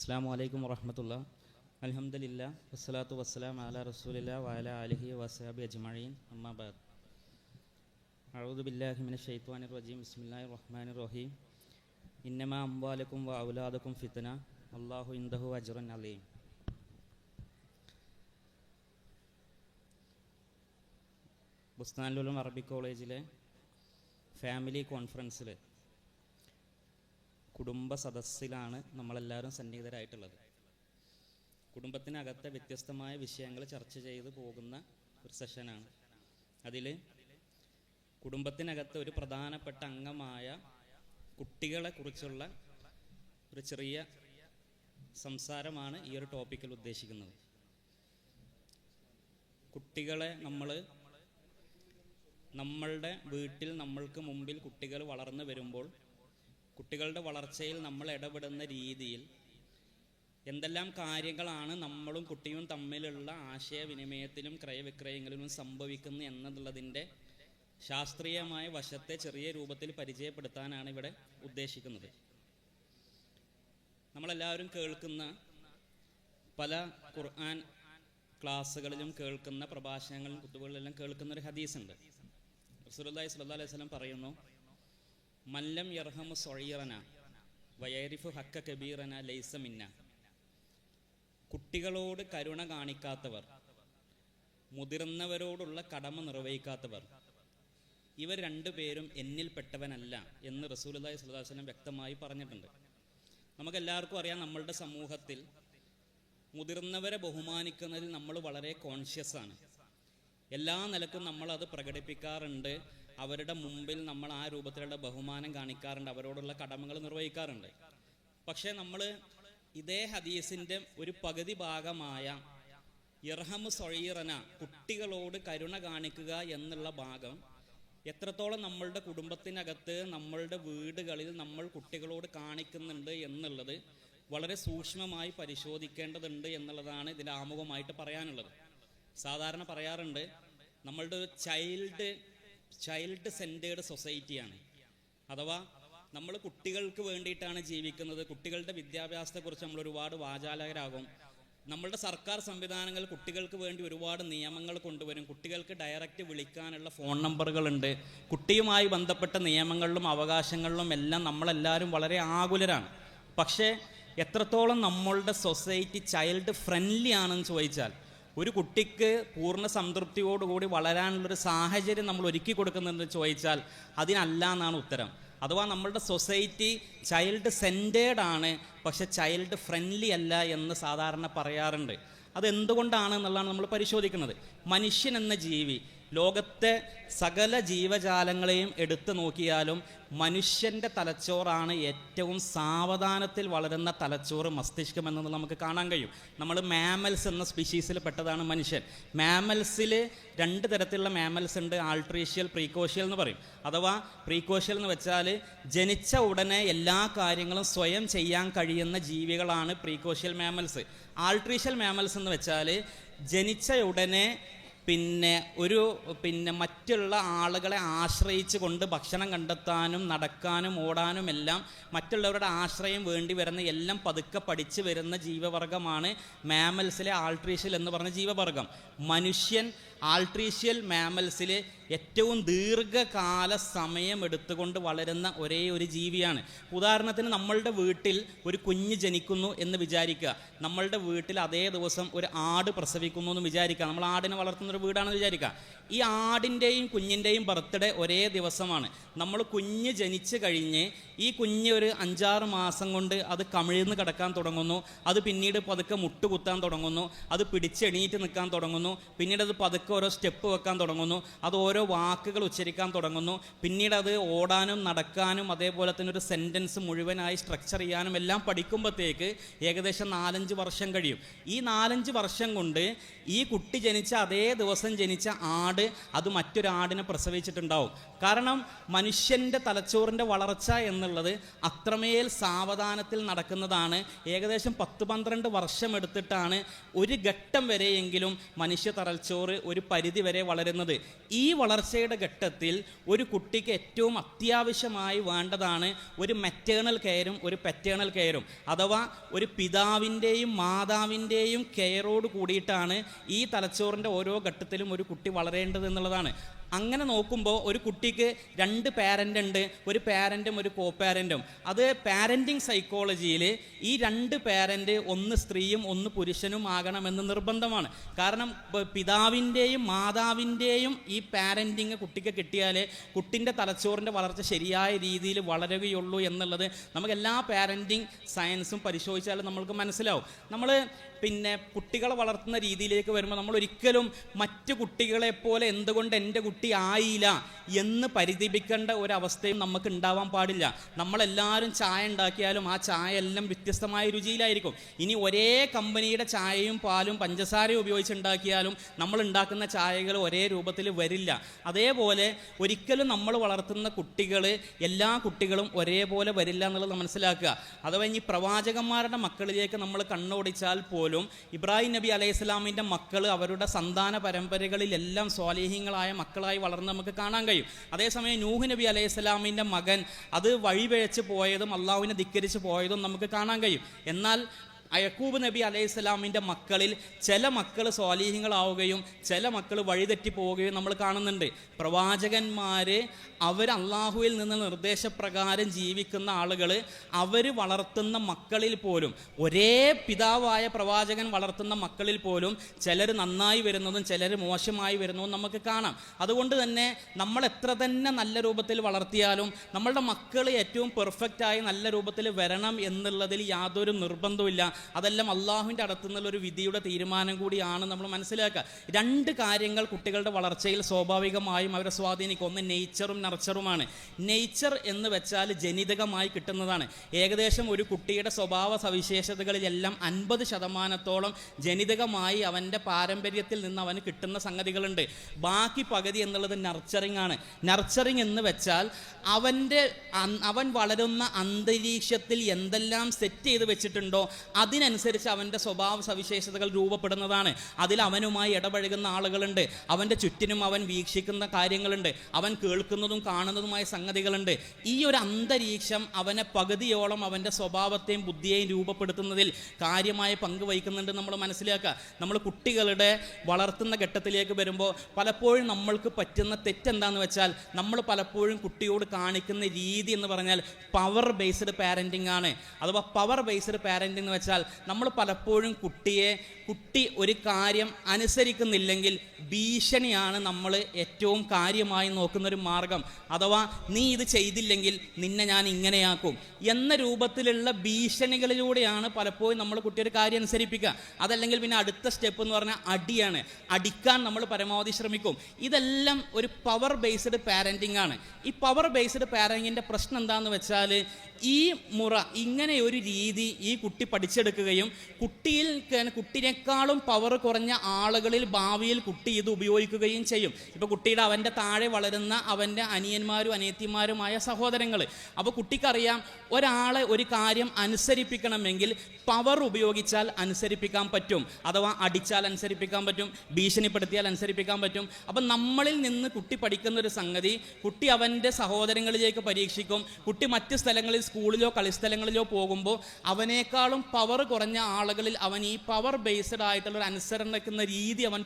അസ്സലാമു അലൈക്കും വറഹ്മത്തുള്ളാഹി. അൽഹംദുലില്ലാഹ് വസ്സലാത്തു വസ്സലാം അലാ റസൂലില്ലാഹി വഅലാ ആലിഹി വസഹബിഹി അജ്മഈൻ. അമ്മാ ബഅദ്. അഊദു ബില്ലാഹി മിനശ് ശൈത്വാനിർ റജീം. ബിസ്മില്ലാഹിർ റഹ്മാനിർ റഹീം. ഇന്നമാ അംവാലുക്കും വ ഔലാദുക്കും ഫിത്ന അല്ലാഹു ഇൻദഹു അജ്റുൻ അലീം. ബുസ്താനുൽ ഉലൂം അറബിക് കോളേജിലെ ഫാമിലി കോൺഫറൻസിൽ കുടുംബ സദസ്സിലാണ് നമ്മളെല്ലാവരും സന്നിഹിതരായിട്ടുള്ളത്. കുടുംബത്തിനകത്തെ വ്യത്യസ്തമായ വിഷയങ്ങൾ ചർച്ച ചെയ്ത് പോകുന്ന ഒരു സെഷനാണ്. അതിൽ കുടുംബത്തിനകത്ത് ഒരു പ്രധാനപ്പെട്ട അംഗമായ കുട്ടികളെ കുറിച്ചുള്ള ഒരു ചെറിയ സംസാരമാണ് ഈ ഒരു ടോപ്പിക്കിൽ ഉദ്ദേശിക്കുന്നത്. കുട്ടികളെ നമ്മളുടെ വീട്ടിൽ നമ്മൾക്ക് മുമ്പിൽ കുട്ടികൾ വളർന്നു വരുമ്പോൾ കുട്ടികളുടെ വളർച്ചയിൽ നമ്മൾ ഇടപെടുന്ന രീതിയിൽ എന്തെല്ലാം കാര്യങ്ങളാണ് നമ്മളും കുട്ടിയും തമ്മിലുള്ള ആശയവിനിമയത്തിലും ക്രയവിക്രയങ്ങളിലും സംഭവിക്കുന്നു എന്നുള്ളതിൻ്റെ ശാസ്ത്രീയമായ വശത്തെ ചെറിയ രൂപത്തിൽ പരിചയപ്പെടുത്താനാണ് ഇവിടെ ഉദ്ദേശിക്കുന്നത്. നമ്മളെല്ലാവരും കേൾക്കുന്ന പല ഖുർആൻ ക്ലാസ്സുകളിലും കേൾക്കുന്ന പ്രഭാഷണങ്ങളിലും കുത്തുകളിലെല്ലാം കേൾക്കുന്ന ഒരു ഹദീസുണ്ട്. റസൂലുള്ളാഹി സ്വല്ലല്ലാഹു അലൈഹി വസല്ലം പറയുന്നു, മല്ലം യർഹമു സ്വഈറന വയരിഫു ഹക്ക കബീറന ലൈസ മിന്ന. കുട്ടികളോട് കരുണ കാണിക്കാത്തവർ, മുതിർന്നവരോടുള്ള കടമ നിർവഹിക്കാത്തവർ, ഇവർ രണ്ടുപേരും എന്നിൽപ്പെട്ടവനല്ല എന്ന് റസൂലുള്ളാഹി സ്വല്ലല്ലാഹു അലൈഹി വസല്ലം വ്യക്തമായി പറഞ്ഞിട്ടുണ്ട്. നമുക്കെല്ലാവർക്കും അറിയാം, നമ്മളുടെ സമൂഹത്തിൽ മുതിർന്നവരെ ബഹുമാനിക്കുന്നതിൽ നമ്മൾ വളരെ കോൺഷ്യസ് ആണ്. എല്ലാ നിലക്കും നമ്മളത് പ്രകടിപ്പിക്കാറുണ്ട്. അവരുടെ മുമ്പിൽ നമ്മൾ ആ രൂപത്തിലുള്ള ബഹുമാനം കാണിക്കാറുണ്ട്, അവരോടുള്ള കടമകൾ നിർവഹിക്കാറുണ്ട്. പക്ഷേ നമ്മൾ ഇതേ ഹദീസിൻ്റെ ഒരു പകുതി ഭാഗമായ യർഹമു സ്വഈറന, കുട്ടികളോട് കരുണ കാണിക്കുക എന്നുള്ള ഭാഗം എത്രത്തോളം നമ്മളുടെ കുടുംബത്തിനകത്ത് നമ്മളുടെ വീടുകളിൽ നമ്മൾ കുട്ടികളോട് കാണിക്കുന്നുണ്ട് എന്നുള്ളത് വളരെ സൂക്ഷ്മമായി പരിശോധിക്കേണ്ടതുണ്ട് എന്നുള്ളതാണ് ഇതിൻ്റെ ആമുഖമായിട്ട് പറയാനുള്ളത്. സാധാരണ പറയാറുണ്ട്, നമ്മളുടെ ഒരു ചൈൽഡ് സെൻറ്റേർഡ് സൊസൈറ്റിയാണ്. അഥവാ നമ്മൾ കുട്ടികൾക്ക് വേണ്ടിയിട്ടാണ് ജീവിക്കുന്നത്. കുട്ടികളുടെ വിദ്യാഭ്യാസത്തെക്കുറിച്ച് നമ്മൾ ഒരുപാട് വാചാലകരാകും. നമ്മളുടെ സർക്കാർ സംവിധാനങ്ങൾ കുട്ടികൾക്ക് വേണ്ടി ഒരുപാട് നിയമങ്ങൾ കൊണ്ടുവരും. കുട്ടികൾക്ക് ഡയറക്റ്റ് വിളിക്കാനുള്ള ഫോൺ നമ്പറുകളുണ്ട്. കുട്ടിയുമായി ബന്ധപ്പെട്ട നിയമങ്ങളിലും അവകാശങ്ങളിലും എല്ലാം നമ്മളെല്ലാവരും വളരെ ആകുലരാണ്. പക്ഷേ എത്രത്തോളം നമ്മളുടെ സൊസൈറ്റി ചൈൽഡ് ഫ്രണ്ട്ലി ആണെന്ന് ചോദിച്ചാൽ, ഒരു കുട്ടിക്ക് പൂർണ്ണ സംതൃപ്തിയോടുകൂടി വളരാനുള്ളൊരു സാഹചര്യം നമ്മൾ ഒരുക്കി കൊടുക്കുന്നുണ്ടെന്ന് ചോദിച്ചാൽ അതിനല്ല എന്നാണ് ഉത്തരം. അഥവാ നമ്മളുടെ സൊസൈറ്റി ചൈൽഡ് സെൻറ്റേർഡ് ആണ്, പക്ഷെ ചൈൽഡ് ഫ്രണ്ട്ലി അല്ല എന്ന് സാധാരണ പറയാറുണ്ട്. അതെന്തുകൊണ്ടാണ് എന്നുള്ളതാണ് നമ്മൾ പരിശോധിക്കുന്നത്. മനുഷ്യൻ എന്ന ജീവി, ലോകത്തെ സകല ജീവജാലങ്ങളെയും എടുത്തു നോക്കിയാലും മനുഷ്യൻ്റെ തലച്ചോറാണ് ഏറ്റവും സാവധാനത്തിൽ വളരുന്ന തലച്ചോറ്, മസ്തിഷ്കം എന്നത് നമുക്ക് കാണാൻ കഴിയും. നമ്മൾ മാമൽസ് എന്ന സ്പീഷീസിൽ പെട്ടതാണ് മനുഷ്യൻ. മാമൽസിൽ രണ്ട് തരത്തിലുള്ള മാമൽസ് ഉണ്ട്. ആൾട്രീഷ്യൽ, പ്രീകോഷ്യൽ എന്ന് പറയും. അഥവാ പ്രീകോഷ്യൽ എന്ന് വെച്ചാൽ ജനിച്ച ഉടനെ എല്ലാ കാര്യങ്ങളും സ്വയം ചെയ്യാൻ കഴിയുന്ന ജീവികളാണ് പ്രീകോഷ്യൽ മാമൽസ്. ആൾട്രീഷ്യൽ മാമൽസ് എന്ന് വെച്ചാൽ ജനിച്ച ഉടനെ മറ്റുള്ള ആളുകളെ ആശ്രയിച്ച് കൊണ്ട് ഭക്ഷണം കണ്ടെത്താനും നടക്കാനും ഓടാനും എല്ലാം മറ്റുള്ളവരുടെ ആശ്രയം വേണ്ടി വരുന്ന എല്ലാം പതുക്കെ പഠിച്ചു വരുന്ന ജീവവർഗമാണ് മാമൽസിലെ ആൾട്രീഷ്യൽ എന്ന് പറഞ്ഞ ജീവവർഗം. മനുഷ്യൻ ആൾട്രീഷ്യൽ മാമൽസിൽ ഏറ്റവും ദീർഘകാല സമയം എടുത്തുകൊണ്ട് വളരുന്ന ഒരേ ഒരു ജീവിയാണ്. ഉദാഹരണത്തിന്, നമ്മളുടെ വീട്ടിൽ ഒരു കുഞ്ഞ് ജനിക്കുന്നു എന്ന് വിചാരിക്കുക. നമ്മളുടെ വീട്ടിൽ അതേ ദിവസം ഒരു ആട് പ്രസവിക്കുന്നു എന്ന് വിചാരിക്കുക. നമ്മൾ ആടിനെ വളർത്തുന്നൊരു വീടാണെന്ന് വിചാരിക്കുക. ഈ ആടിൻ്റെയും കുഞ്ഞിൻ്റെയും ബർത്ത്ഡേ ഒരേ ദിവസമാണ്. നമ്മൾ കുഞ്ഞ് ജനിച്ചു കഴിഞ്ഞ് ഈ കുഞ്ഞ് ഒരു 5-6 മാസം കൊണ്ട് അത് കമിഴ്ന്ന് കിടക്കാൻ തുടങ്ങുന്നു. അത് പിന്നീട് പതുക്കെ മുട്ടുകുത്താൻ തുടങ്ങുന്നു. അത് പിടിച്ചെണീറ്റ് നിൽക്കാൻ തുടങ്ങുന്നു. പിന്നീട് അത് പതുക്കെ ഓരോ സ്റ്റെപ്പ് വെക്കാൻ തുടങ്ങുന്നു. അത് ഓരോ വാക്കുകൾ ഉച്ചരിക്കാൻ തുടങ്ങുന്നു. പിന്നീട് അത് ഓടാനും നടക്കാനും അതേപോലെ തന്നെ ഒരു സെൻറ്റൻസ് മുഴുവനായി സ്ട്രക്ചർ ചെയ്യാനും എല്ലാം പഠിക്കുമ്പോഴത്തേക്ക് ഏകദേശം 4-5 വർഷം കഴിയും. ഈ 4-5 വർഷം കൊണ്ട് ഈ കുട്ടി ജനിച്ച അതേ ദിവസം ജനിച്ച ആട് അത് മറ്റൊരാടിനെ പ്രസവിച്ചിട്ടുണ്ടാവും. കാരണം മനുഷ്യൻ്റെ തലച്ചോറിൻ്റെ വളർച്ച എന്നുള്ളത് അത്രമേൽ സാവധാനത്തിൽ നടക്കുന്നതാണ്. ഏകദേശം 10-12 വർഷം എടുത്തിട്ടാണ് ഒരു ഘട്ടം വരെയെങ്കിലും മനുഷ്യ തലച്ചോറ് ഒരു ഒരു പരിധി വരെ വളരുന്നത്. ഈ വളർച്ചയുടെ ഘട്ടത്തിൽ ഒരു കുട്ടിക്ക് ഏറ്റവും അത്യാവശ്യമായി വേണ്ടതാണ് ഒരു മെറ്റേണൽ കെയറും ഒരു പെറ്റേണൽ കെയറും, അഥവാ ഒരു പിതാവിൻ്റെയും മാതാവിൻ്റെയും കെയറോട് കൂടിയിട്ടാണ് ഈ തലച്ചോറിൻ്റെ ഓരോ ഘട്ടത്തിലും ഒരു കുട്ടി വളരേണ്ടത് എന്നുള്ളതാണ്. അങ്ങനെ നോക്കുമ്പോൾ ഒരു കുട്ടിക്ക് 2 പാരൻ്റ് ഉണ്ട്, ഒരു പാരൻറ്റും ഒരു കോ പാരൻറ്റും. അത് പാരൻറ്റിങ് സൈക്കോളജിയിൽ ഈ 2 പാരൻ്റ് ഒന്ന് സ്ത്രീയും ഒന്ന് പുരുഷനും ആകണമെന്ന് നിർബന്ധമാണ്. കാരണം പിതാവിൻ്റെയും മാതാവിൻ്റെയും ഈ പാരൻറ്റിങ് കുട്ടിക്ക് കിട്ടിയാലേ കുട്ടിൻ്റെ തലച്ചോറിൻ്റെ വളർച്ച ശരിയായ രീതിയിൽ വളരുകയുള്ളൂ എന്നുള്ളത് നമുക്ക് എല്ലാ പാരൻറ്റിങ് സയൻസും പരിശോധിച്ചാലും നമ്മൾക്ക് മനസ്സിലാവും. നമ്മൾ കുട്ടികളെ വളർത്തുന്ന രീതിയിലേക്ക് വരുമ്പോൾ നമ്മൾ ഒരിക്കലും മറ്റു കുട്ടികളെപ്പോലെ എന്തുകൊണ്ട് എൻ്റെ കുട്ടി ആയില്ല എന്ന് പരിതപിക്കേണ്ട ഒരവസ്ഥയും നമുക്ക് ഉണ്ടാവാൻ പാടില്ല. നമ്മളെല്ലാവരും ചായ ഉണ്ടാക്കിയാലും ആ ചായ എല്ലാം വ്യത്യസ്തമായ രുചിയിലായിരിക്കും. ഇനി ഒരേ കമ്പനിയുടെ ചായയും പാലും പഞ്ചസാരയും ഉപയോഗിച്ചുണ്ടാക്കിയാലും നമ്മൾ ഉണ്ടാക്കുന്ന ചായകൾ ഒരേ രൂപത്തിൽ വരില്ല. അതേപോലെ ഒരിക്കലും നമ്മൾ വളർത്തുന്ന കുട്ടികൾ എല്ലാ കുട്ടികളും ഒരേപോലെ വരില്ല എന്നുള്ളത് മനസ്സിലാക്കുക. അഥവാ ഇനി പ്രവാചകന്മാരുടെ മക്കളിലേക്ക് നമ്മൾ കണ്ണോടിച്ചാൽ പോലും ഇബ്രാഹിം നബി അലൈഹി സ്വലാമിൻ്റെ മക്കൾ അവരുടെ സന്താന പരമ്പരകളിലെല്ലാം സ്വാലിഹീങ്ങളായ മക്കളായി വളർന്ന് നമുക്ക് കാണാൻ കഴിയും. അതേസമയം നൂഹ് നബി അലൈഹി സ്വലാമിൻ്റെ മകൻ അത് വഴിപിഴച്ച് പോയതും അള്ളാഹുവിനെ ധിക്കരിച്ച് പോയതും നമുക്ക് കാണാൻ കഴിയും. എന്നാൽ യക്കൂബ് നബി അലൈഹി സ്വലാമിൻ്റെ മക്കളിൽ ചില മക്കൾ സ്വാലിഹീങ്ങളാവുകയും ചില മക്കൾ വഴിതെറ്റി പോവുകയും നമ്മൾ കാണുന്നുണ്ട്. പ്രവാചകന്മാർ അവർ അള്ളാഹുവിൽ നിന്ന് നിർദ്ദേശപ്രകാരം ജീവിക്കുന്ന ആളുകൾ അവർ വളർത്തുന്ന മക്കളിൽ പോലും ഒരേ പിതാവായ പ്രവാചകൻ വളർത്തുന്ന മക്കളിൽ പോലും ചിലർ നന്നായി വരുന്നതും ചിലർ മോശമായി വരുന്നതും നമുക്ക് കാണാം. അതുകൊണ്ട് തന്നെ നമ്മൾ എത്ര തന്നെ നല്ല രൂപത്തിൽ വളർത്തിയാലും നമ്മളുടെ മക്കൾ ഏറ്റവും പെർഫെക്റ്റായി നല്ല രൂപത്തിൽ വരണം എന്നുള്ളതിൽ യാതൊരു നിർബന്ധവുമില്ല. അതെല്ലാം അള്ളാഹുവിൻ്റെ അടുത്തു നിന്നുള്ളൊരു വിധിയുടെ തീരുമാനം കൂടിയാണ് നമ്മൾ മനസ്സിലാക്കുക. 2 കാര്യങ്ങൾ കുട്ടികളുടെ വളർച്ചയിൽ സ്വാഭാവികമായും അവരെ സ്വാധീനിക്കും. ഒന്ന് നെയ്ച്ചറും നർച്ചറുമാണ്. നെയ്ച്ചർ എന്ന് വെച്ചാൽ ജനിതകമായി കിട്ടുന്നതാണ്. ഏകദേശം ഒരു കുട്ടിയുടെ സ്വഭാവ സവിശേഷതകളിലെല്ലാം 50% ജനിതകമായി അവൻ്റെ പാരമ്പര്യത്തിൽ നിന്ന് അവന് കിട്ടുന്ന സംഗതികളുണ്ട്. ബാക്കി പകുതി എന്നുള്ളത് നർച്ചറിങ് ആണ്. നർച്ചറിങ് എന്ന് വെച്ചാൽ അവൻ വളരുന്ന അന്തരീക്ഷത്തിൽ എന്തെല്ലാം സെറ്റ് ചെയ്ത് വെച്ചിട്ടുണ്ടോ അതിനനുസരിച്ച് അവൻ്റെ സ്വഭാവ സവിശേഷതകൾ രൂപപ്പെടുന്നതാണ്. അതിൽ അവനുമായി ഇടപഴകുന്ന ആളുകളുണ്ട്, അവൻ്റെ ചുറ്റിനും അവൻ വീക്ഷിക്കുന്ന കാര്യങ്ങളുണ്ട്, അവൻ കേൾക്കുന്നതും കാണുന്നതുമായ സംഗതികളുണ്ട്. ഈ ഒരു അന്തരീക്ഷം അവനെ പകുതിയോളം അവൻ്റെ സ്വഭാവത്തെയും ബുദ്ധിയെയും രൂപപ്പെടുത്തുന്നതിൽ കാര്യമായ പങ്ക് വഹിക്കുന്നുണ്ട് നമ്മൾ മനസ്സിലാക്കുക. നമ്മൾ കുട്ടികളുടെ വളർത്തുന്ന ഘട്ടത്തിലേക്ക് വരുമ്പോൾ പലപ്പോഴും നമ്മൾക്ക് പറ്റുന്ന തെറ്റെന്താണെന്ന് വെച്ചാൽ നമ്മൾ പലപ്പോഴും കുട്ടിയോട് കാണിക്കുന്ന രീതി എന്ന് പറഞ്ഞാൽ പവർ ബേസ്ഡ് പാരൻറ്റിങ് ആണ്. അഥവാ പവർ ബേസ്ഡ് പാരൻറ്റിംഗ് എന്ന് വെച്ചാൽ നമ്മൾ പലപ്പോഴും കുട്ടി ഒരു കാര്യം അനുസരിക്കുന്നില്ലെങ്കിൽ ഭീഷണിയാണ് നമ്മൾ ഏറ്റവും കാര്യമായി നോക്കുന്നൊരു മാർഗം. അഥവാ നീ ഇത് ചെയ്തില്ലെങ്കിൽ നിന്നെ ഞാൻ ഇങ്ങനെയാക്കും എന്ന രൂപത്തിലുള്ള ഭീഷണികളിലൂടെയാണ് പലപ്പോഴും നമ്മൾ കുട്ടിയൊരു കാര്യം അനുസരിപ്പിക്കുക. അതല്ലെങ്കിൽ പിന്നെ അടുത്ത സ്റ്റെപ്പ് എന്ന് പറഞ്ഞാൽ അടിയാണ്. അടിക്കാൻ നമ്മൾ പരമാവധി ശ്രമിക്കും. ഇതെല്ലാം ഒരു പവർ ബേസ്ഡ് പാരൻറ്റിംഗ് ആണ്. ഈ പവർ ബേസ്ഡ് പാരൻറ്റിങ്ങിൻ്റെ പ്രശ്നം എന്താണെന്ന് വെച്ചാൽ ഈ മുറ ഇങ്ങനെ ഒരു രീതി ഈ കുട്ടി പഠിച്ചെടുക്കുകയും കുട്ടിനേക്കാളും പവർ കുറഞ്ഞ ആളുകളിൽ ഭാവിയിൽ കുട്ടി ഇത് ഉപയോഗിക്കുകയും ചെയ്യും. ഇപ്പോൾ കുട്ടിയുടെ അവൻ്റെ താഴെ വളരുന്ന അവൻ്റെ അനിയന്മാരും അനിയത്തിമാരുമായ സഹോദരങ്ങൾ. അപ്പോൾ കുട്ടിക്കറിയാം ഒരാളെ ഒരു കാര്യം അനുസരിപ്പിക്കണമെങ്കിൽ പവർ ഉപയോഗിച്ചാൽ അനുസരിപ്പിക്കാൻ പറ്റും, അഥവാ അടിച്ചാൽ അനുസരിപ്പിക്കാൻ പറ്റും, ഭീഷണിപ്പെടുത്തിയാൽ അനുസരിപ്പിക്കാൻ പറ്റും. അപ്പം നമ്മളിൽ നിന്ന് കുട്ടി പഠിക്കുന്ന ഒരു സംഗതി കുട്ടി അവൻ്റെ സഹോദരങ്ങളിലേക്ക് പരീക്ഷിക്കും. കുട്ടി മറ്റ് സ്ഥലങ്ങളിൽ സ്കൂളിലോ കളിസ്ഥലങ്ങളിലോ പോകുമ്പോൾ അവനേക്കാളും പവർ കുറഞ്ഞ ആളുകളിൽ അവൻ ഈ പവർ ബേസ്ഡ് ആയിട്ടുള്ള അനുസരണക്കുന്ന രീതി അവൻ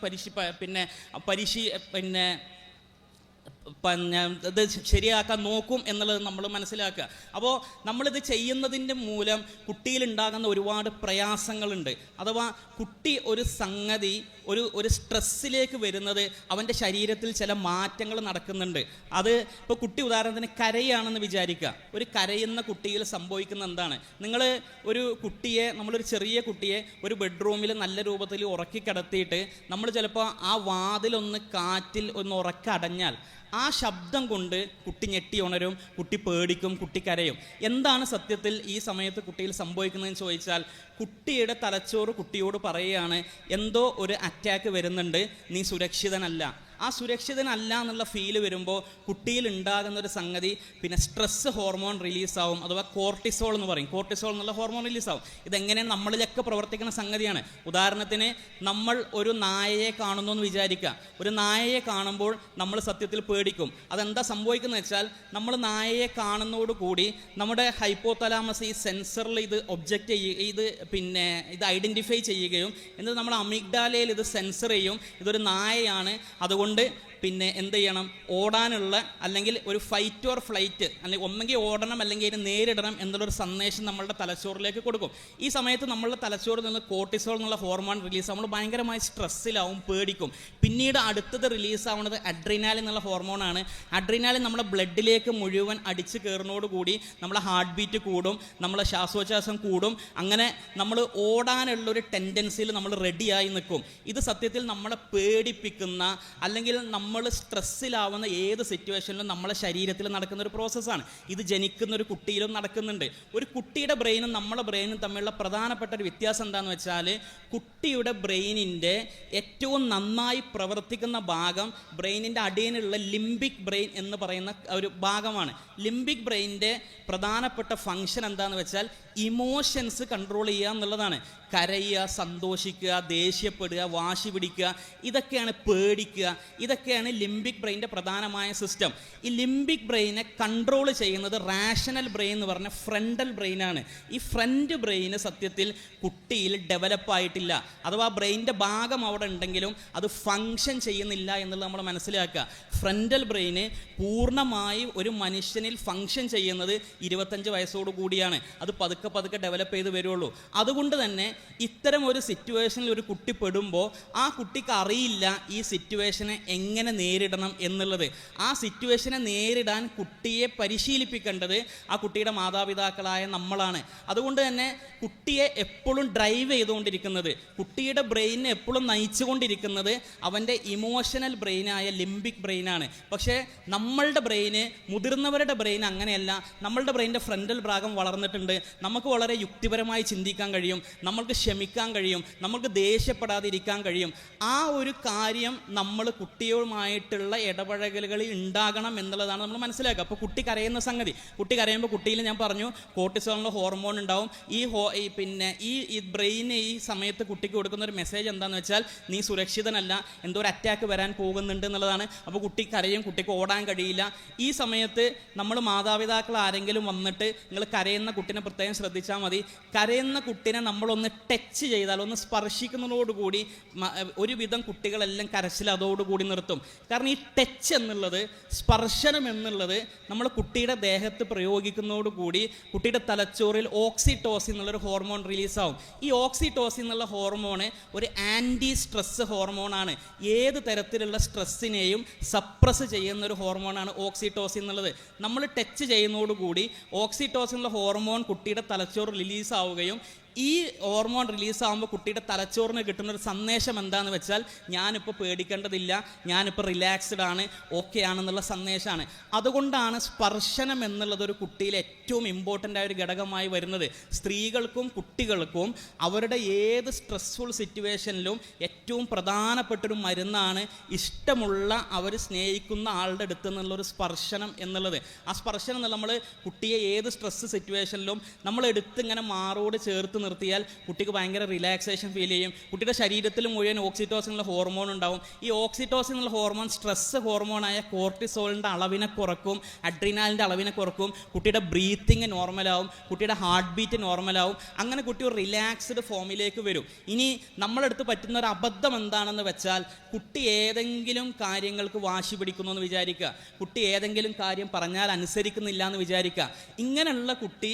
ഇത് ശരിയാക്കാൻ നോക്കും എന്നുള്ളത് നമ്മൾ മനസ്സിലാക്കുക. അപ്പോൾ നമ്മളിത് ചെയ്യുന്നതിൻ്റെ മൂലം കുട്ടിയിലുണ്ടാകുന്ന ഒരുപാട് പ്രയാസങ്ങളുണ്ട്. അഥവാ കുട്ടി ഒരു സംഗതി ഒരു സ്ട്രെസ്സിലേക്ക് വരുന്നത് അവൻ്റെ ശരീരത്തിൽ ചില മാറ്റങ്ങൾ നടക്കുന്നുണ്ട്. അത് ഇപ്പോൾ കുട്ടി ഉദാഹരണത്തിന് കരയാണെന്ന് വിചാരിക്കുക. ഒരു കരയുന്ന കുട്ടിയിൽ സംഭവിക്കുന്ന എന്താണ്? നമ്മളൊരു ചെറിയ കുട്ടിയെ ഒരു ബെഡ്റൂമിൽ നല്ല രൂപത്തിൽ ഉറക്കി കിടത്തിയിട്ട് നമ്മൾ ചിലപ്പോൾ ആ വാതിലൊന്ന് കാറ്റിൽ ഒന്ന് ഉറക്കടഞ്ഞാൽ ആ ശബ്ദം കൊണ്ട് കുട്ടി ഞെട്ടി ഉണരും, കുട്ടി പേടിക്കും, കുട്ടി കരയും. എന്താണ് സത്യത്തിൽ ഈ സമയത്ത് കുട്ടിയിൽ സംഭവിക്കുന്നതെന്ന് ചോദിച്ചാൽ കുട്ടിയുടെ തലച്ചോറ് കുട്ടിയോട് പറയുകയാണ് എന്തോ ഒരു അറ്റാക്ക് വരുന്നുണ്ട്, നീ സുരക്ഷിതനല്ല. ആ സുരക്ഷിതനല്ല എന്നുള്ള ഫീല് വരുമ്പോൾ കുട്ടിയിൽ ഉണ്ടാകുന്ന ഒരു സംഗതി പിന്നെ സ്ട്രെസ് ഹോർമോൺ റിലീസാവും, അഥവാ കോർട്ടിസോൾ എന്ന് പറയും. കോർട്ടിസോൾ എന്നുള്ള ഹോർമോൺ റിലീസാവും. ഇതെങ്ങനെയാണ് നമ്മളിലൊക്കെ പ്രവർത്തിക്കുന്ന സംഗതിയാണ്. ഉദാഹരണത്തിന് നമ്മൾ ഒരു നായയെ കാണുന്നു എന്ന് വിചാരിക്കുക. ഒരു നായയെ കാണുമ്പോൾ നമ്മൾ സത്യത്തിൽ പേടിക്കും. അതെന്താ സംഭവിക്കുന്നത് വെച്ചാൽ, നമ്മൾ നായയെ കാണുന്നതോടുകൂടി നമ്മുടെ ഹൈപ്പോതലാമസ് ഈ സെൻസറിൽ ഇത് ഒബ്ജക്റ്റ് ചെയ്യുക, ഇത് ഐഡൻറ്റിഫൈ ചെയ്യുകയും എന്നിട്ട് നമ്മുടെ അമിഗ്ഡാലയിൽ ഇത് സെൻസർ ചെയ്യും, ഇതൊരു നായയാണ്, അതുകൊണ്ട് എന്ത് ചെയ്യണം, ഓടാനുള്ള അല്ലെങ്കിൽ ഒരു ഫൈറ്റ് ഓർ ഫ്ലൈറ്റ്, അല്ലെങ്കിൽ ഒന്നെങ്കിൽ ഓടണം അല്ലെങ്കിൽ അതിന് നേരിടണം എന്നുള്ളൊരു സന്ദേശം നമ്മളുടെ തലച്ചോറിലേക്ക് കൊടുക്കും. ഈ സമയത്ത് നമ്മളുടെ തലച്ചോറിൽ നിന്ന് കോർട്ടിസോൾ എന്നുള്ള ഹോർമോൺ റിലീസ്, നമ്മൾ ഭയങ്കരമായി സ്ട്രെസ്സിലാവും, പേടിക്കും. പിന്നീട് അടുത്തത് റിലീസാവുന്നത് അഡ്രിനാലിൻ എന്നുള്ള ഹോർമോണാണ്. അഡ്രിനാലിൻ നമ്മുടെ ബ്ലഡിലേക്ക് മുഴുവൻ അടിച്ച് കയറുന്നതോടുകൂടി നമ്മളെ ഹാർട്ട് ബീറ്റ് കൂടും, നമ്മളെ ശ്വാസോച്ഛ്വാസം കൂടും. അങ്ങനെ നമ്മൾ ഓടാനുള്ളൊരു ടെൻഡൻസിയിൽ നമ്മൾ റെഡിയായി നിൽക്കും. ഇത് സത്യത്തിൽ നമ്മളെ പേടിപ്പിക്കുന്ന അല്ലെങ്കിൽ നമ്മൾ സ്ട്രെസ്സിലാവുന്ന ഏത് സിറ്റുവേഷനിലും നമ്മളെ ശരീരത്തിൽ നടക്കുന്ന ഒരു പ്രോസസ്സാണ്. ഇത് ജനിക്കുന്ന ഒരു കുട്ടിയിലും നടക്കുന്നുണ്ട്. ഒരു കുട്ടിയുടെ ബ്രെയിനും നമ്മളെ ബ്രെയിനും തമ്മിലുള്ള പ്രധാനപ്പെട്ട ഒരു വ്യത്യാസം എന്താണെന്ന് വെച്ചാൽ, കുട്ടിയുടെ ബ്രെയിനിൻ്റെ ഏറ്റവും നന്നായി പ്രവർത്തിക്കുന്ന ഭാഗം ബ്രെയിനിൻ്റെ അടിയിലുള്ള ലിംബിക് ബ്രെയിൻ എന്ന് പറയുന്ന ഒരു ഭാഗമാണ്. ലിംബിക് ബ്രെയിനിൻ്റെ പ്രധാനപ്പെട്ട ഫങ്ഷൻ എന്താണെന്ന് വെച്ചാൽ ഇമോഷൻസ് കൺട്രോൾ ചെയ്യുക എന്നുള്ളതാണ്. കരയുക, സന്തോഷിക്കുക, ദേഷ്യപ്പെടുക, വാശി പിടിക്കുക, ഇതൊക്കെയാണ് പേടിക്കുക, ഇതൊക്കെയാണ് ലിംബിക് ബ്രെയിനിൻ്റെ പ്രധാനമായ സിസ്റ്റം. ഈ ലിംബിക് ബ്രെയിനെ കൺട്രോൾ ചെയ്യുന്നത് റാഷണൽ ബ്രെയിൻ എന്ന് പറഞ്ഞ ഫ്രണ്ടൽ ബ്രെയിനാണ്. ഈ ഫ്രണ്ട് ബ്രെയിന് സത്യത്തിൽ കുട്ടിയിൽ ഡെവലപ്പായിട്ടില്ല, അഥവാ ബ്രെയിനിൻ്റെ ഭാഗം അവിടെ ഉണ്ടെങ്കിലും അത് ഫങ്ഷൻ ചെയ്യുന്നില്ല എന്നുള്ളത് നമ്മൾ മനസ്സിലാക്കുക. ഫ്രണ്ടൽ ബ്രെയിന് പൂർണ്ണമായി ഒരു മനുഷ്യനിൽ ഫങ്ഷൻ ചെയ്യുന്നത് 25 വയസ്സോടു കൂടിയാണ്. അത് പതുക്കെ ഡെവലപ്പ് ചെയ്ത് വരുള്ളൂ. അതുകൊണ്ട് തന്നെ ഇത്തരം ഒരു സിറ്റുവേഷനിൽ ഒരു കുട്ടി പെടുമ്പോൾ ആ കുട്ടിക്ക് അറിയില്ല ഈ സിറ്റുവേഷനെ എങ്ങനെ നേരിടണം എന്നുള്ളത്. ആ സിറ്റുവേഷനെ നേരിടാൻ കുട്ടിയെ പരിശീലിപ്പിക്കേണ്ടത് ആ കുട്ടിയുടെ മാതാപിതാക്കളായ നമ്മളാണ്. അതുകൊണ്ട് തന്നെ കുട്ടിയെ എപ്പോഴും ഡ്രൈവ് ചെയ്തുകൊണ്ടിരിക്കുന്നത്, കുട്ടിയുടെ ബ്രെയിനെ എപ്പോഴും നയിച്ചുകൊണ്ടിരിക്കുന്നത് അവൻ്റെ ഇമോഷണൽ ബ്രെയിനായ ലിംബിക് ബ്രെയിനാണ്. പക്ഷേ നമ്മളുടെ ബ്രെയിന്, മുതിർന്നവരുടെ ബ്രെയിൻ അങ്ങനെയല്ല. നമ്മളുടെ ബ്രെയിനിൻ്റെ ഫ്രണ്ടൽ ഭാഗം വളർന്നിട്ടുണ്ട്. നമുക്ക് വളരെ യുക്തിപരമായി ചിന്തിക്കാൻ കഴിയും, നമ്മൾക്ക് ക്ഷമിക്കാൻ കഴിയും, നമുക്ക് ദേഷ്യപ്പെടാതെ ഇരിക്കാൻ കഴിയും. ആ ഒരു കാര്യം നമ്മൾ കുട്ടിയുമായിട്ടുള്ള ഇടപഴകലുകളിൽ ഉണ്ടാകണം എന്നുള്ളതാണ് നമ്മൾ മനസ്സിലാക്കുക. അപ്പോൾ കുട്ടി കരയുന്ന സംഗതി, കുട്ടി കരയുമ്പോൾ കുട്ടിയിൽ ഞാൻ പറഞ്ഞു കോർട്ടിസോളിൻ്റെ ഹോർമോൺ ഉണ്ടാവും. ഈ ബ്രെയിന് ഈ സമയത്ത് കുട്ടിക്ക് കൊടുക്കുന്ന ഒരു മെസ്സേജ് എന്താണെന്ന് വെച്ചാൽ, നീ സുരക്ഷിതനല്ല, എന്തോ ഒരു അറ്റാക്ക് വരാൻ പോകുന്നുണ്ട് എന്നുള്ളതാണ്. അപ്പോൾ കുട്ടി കരയും, കുട്ടിക്ക് ഓടാൻ കഴിയില്ല. ഈ സമയത്ത് നമ്മൾ മാതാപിതാക്കൾ ആരെങ്കിലും വന്നിട്ട് നിങ്ങൾ കരയുന്ന കുട്ടിനെ പ്രത്യേകം ശ്രദ്ധിച്ചാൽ മതി. കരയുന്ന കുട്ടിനെ നമ്മളൊന്ന് ടച്ച് ചെയ്താൽ, ഒന്ന് സ്പർശിക്കുന്നതോടുകൂടി ഒരുവിധം കുട്ടികളെല്ലാം കരച്ചിൽ അതോടുകൂടി നിർത്തും. കാരണം ഈ ടച്ച് എന്നുള്ളത്, സ്പർശനം എന്നുള്ളത് നമ്മൾ കുട്ടിയുടെ ദേഹത്ത് പ്രയോഗിക്കുന്നതോടുകൂടി കുട്ടിയുടെ തലച്ചോറിൽ ഓക്സിറ്റോസിൻ എന്നുള്ളൊരു ഹോർമോൺ റിലീസാവും. ഈ ഓക്സിറ്റോസിൻ എന്നുള്ള ഹോർമോണ് ഒരു ആൻറ്റി സ്ട്രെസ് ഹോർമോണാണ്. ഏത് തരത്തിലുള്ള സ്ട്രെസ്സിനെയും സപ്രസ് ചെയ്യുന്നൊരു ഹോർമോണാണ് ഓക്സിറ്റോസിൻ എന്നുള്ളത്. നമ്മൾ ടച്ച് ചെയ്യുന്നതോടുകൂടി ഓക്സിറ്റോസിൻ എന്നുള്ള ഹോർമോൺ കുട്ടിയുടെ തലച്ചോറ് റിലീസാവുകയും ഈ ഹോർമോൺ റിലീസാകുമ്പോൾ കുട്ടിയുടെ തലച്ചോറിന് കിട്ടുന്നൊരു സന്ദേശം എന്താണെന്ന് വെച്ചാൽ, ഞാനിപ്പോൾ പേടിക്കേണ്ടതില്ല, ഞാനിപ്പോൾ റിലാക്സ്ഡ് ആണ്, ഓക്കെ ആണെന്നുള്ള സന്ദേശമാണ്. അതുകൊണ്ടാണ് സ്പർശനം എന്നുള്ളത് ഒരു കുട്ടിയിൽ ഏറ്റവും ഇമ്പോർട്ടൻ്റ് ആയ ഒരു ഘടകമായി വരുന്നത്. സ്ത്രീകൾക്കും കുട്ടികൾക്കും അവരുടെ ഏത് സ്ട്രെസ്ഫുൾ സിറ്റുവേഷനിലും ഏറ്റവും പ്രധാനപ്പെട്ടൊരു മരുന്നാണ് ഇഷ്ടമുള്ള, അവർ സ്നേഹിക്കുന്ന ആളുടെ അടുത്ത് നിന്നുള്ളൊരു സ്പർശനം എന്നുള്ളത്. ആ സ്പർശനം എന്നുള്ള നമ്മൾ കുട്ടിയെ ഏത് സ്ട്രെസ് സിറ്റുവേഷനിലും നമ്മൾ എടുത്ത് ഇങ്ങനെ മാറോട് ചേർത്ത് നിർത്തിയാൽ കുട്ടിക്ക് ഭയങ്കര റിലാക്സേഷൻ ഫീൽ ചെയ്യും. കുട്ടിയുടെ ശരീരത്തിൽ മുഴുവൻ ഓക്സിറ്റോസിൻ എന്നുള്ള ഹോർമോൺ ഉണ്ടാവും. ഈ ഓക്സിറ്റോസിൻ എന്നുള്ള ഹോർമോൺ സ്ട്രെസ് ഹോർമോണായ കോർട്ടിസോളിൻ്റെ അളവിനെ കുറക്കും, അഡ്രിനാലിൻ്റെ അളവിനെ കുറക്കും. കുട്ടിയുടെ ബ്രീത്തിങ് നോർമലാവും, കുട്ടിയുടെ ഹാർട്ട് ബീറ്റ് നോർമലാവും. അങ്ങനെ കുട്ടി ഒരു റിലാക്സ്ഡ് ഫോമിലേക്ക് വരും. ഇനി നമ്മളെടുത്ത് പറ്റുന്ന ഒരു അബദ്ധം എന്താണെന്ന് വെച്ചാൽ, കുട്ടി ഏതെങ്കിലും കാര്യങ്ങൾക്ക് വാശി പിടിക്കുന്നു എന്ന് വിചാരിക്കുക, കുട്ടി ഏതെങ്കിലും കാര്യം പറഞ്ഞാൽ അനുസരിക്കുന്നില്ല എന്ന് വിചാരിക്കുക. ഇങ്ങനെയുള്ള കുട്ടി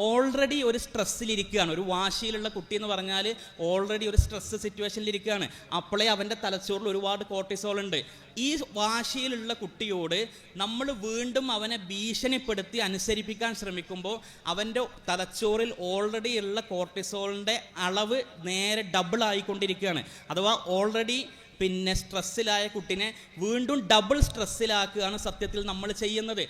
ഓൾറെഡി ഒരു സ്ട്രെസ്സിലിരിക്കുകയാണ്. ഒരു വാശിയിലുള്ള കുട്ടി എന്ന് പറഞ്ഞാൽ ഓൾറെഡി ഒരു സ്ട്രെസ് സിറ്റുവേഷനിലിരിക്കുകയാണ്. അപ്പോഴേ അവൻ്റെ തലച്ചോറിൽ ഒരുപാട് കോർട്ടിസോൾ ഉണ്ട്. ഈ വാശിയിലുള്ള കുട്ടിയോട് നമ്മൾ വീണ്ടും അവനെ ഭീഷണിപ്പെടുത്തി അനുസരിപ്പിക്കാൻ ശ്രമിക്കുമ്പോൾ അവൻ്റെ തലച്ചോറിൽ ഓൾറെഡി ഉള്ള കോർട്ടിസോളിൻ്റെ അളവ് നേരെ ഡബിൾ ആയിക്കൊണ്ടിരിക്കുകയാണ്. അഥവാ ഓൾറെഡി സ്ട്രെസ്സിലായ കുട്ടിനെ വീണ്ടും ഡബിൾ സ്ട്രെസ്സിലാക്കുകയാണ് സത്യത്തിൽ നമ്മൾ ചെയ്യുന്നത്.